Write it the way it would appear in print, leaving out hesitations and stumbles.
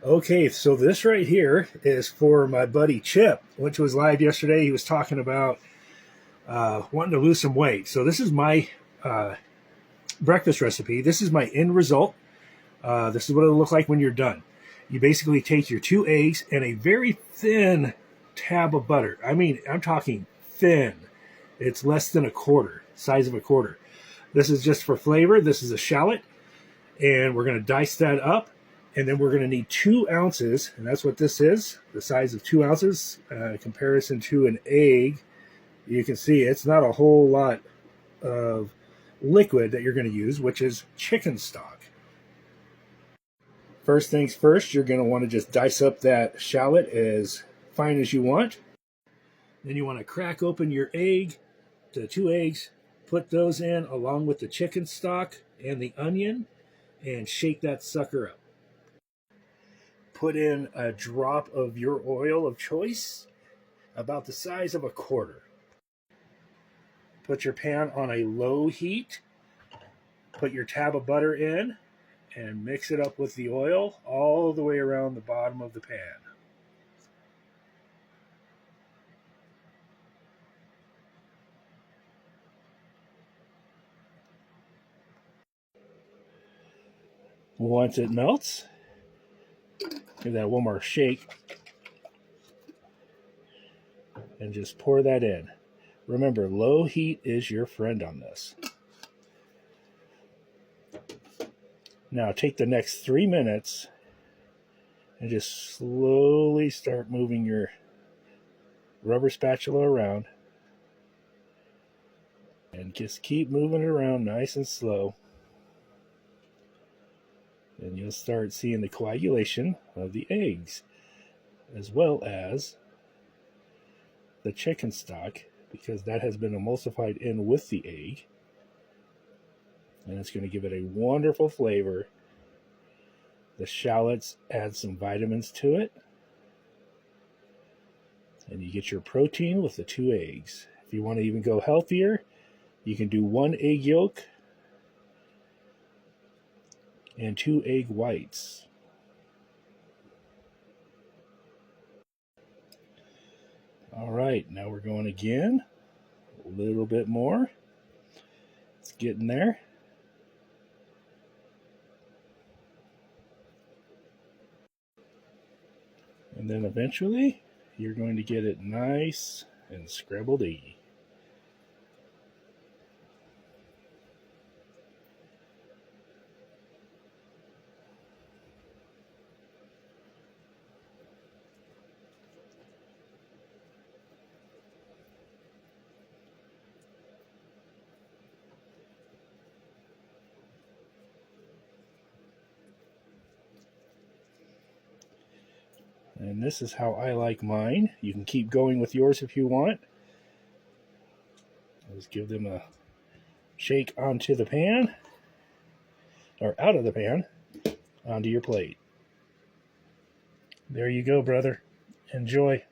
Okay, so this right here is for my buddy Chip, which was live yesterday. He was talking about wanting to lose some weight. So this is my uh, breakfast recipe. This is my end result. This is what it'll look like when you're done. You basically take your 2 eggs and a very thin tab of butter. I mean, I'm talking thin. It's less than a quarter, size of a quarter. This is just for flavor. This is a shallot, and we're going to dice that up. And then we're going to need 2 ounces, and that's what this is, the size of 2 ounces. In comparison to an egg, you can see it's not a whole lot of liquid that you're going to use, which is chicken stock. First things first, you're going to want to just dice up that shallot as fine as you want. Then you want to crack open your egg, the 2 eggs, put those in along with the chicken stock and the onion, and shake that sucker up. Put in a drop of your oil of choice, about the size of a quarter. Put your pan on a low heat. Put your tab of butter in and mix it up with the oil all the way around the bottom of the pan. Once it melts, give that one more shake and just pour that in. Remember, low heat is your friend on this. Now take the next 3 minutes and just slowly start moving your rubber spatula around, and just keep moving it around nice and slow. And you'll start seeing the coagulation of the eggs, as well as the chicken stock, because that has been emulsified in with the egg. And it's going to give it a wonderful flavor. The shallots add some vitamins to it. And you get your protein with the 2 eggs. If you want to even go healthier, you can do 1 egg yolk and 2 egg whites. All right, now we're going again. A little bit more. It's getting there. And then eventually, you're going to get it nice and scrambled-y. And this is how I like mine. You can keep going with yours if you want. Just give them a shake onto the pan, or out of the pan, onto your plate. There you go, brother. Enjoy.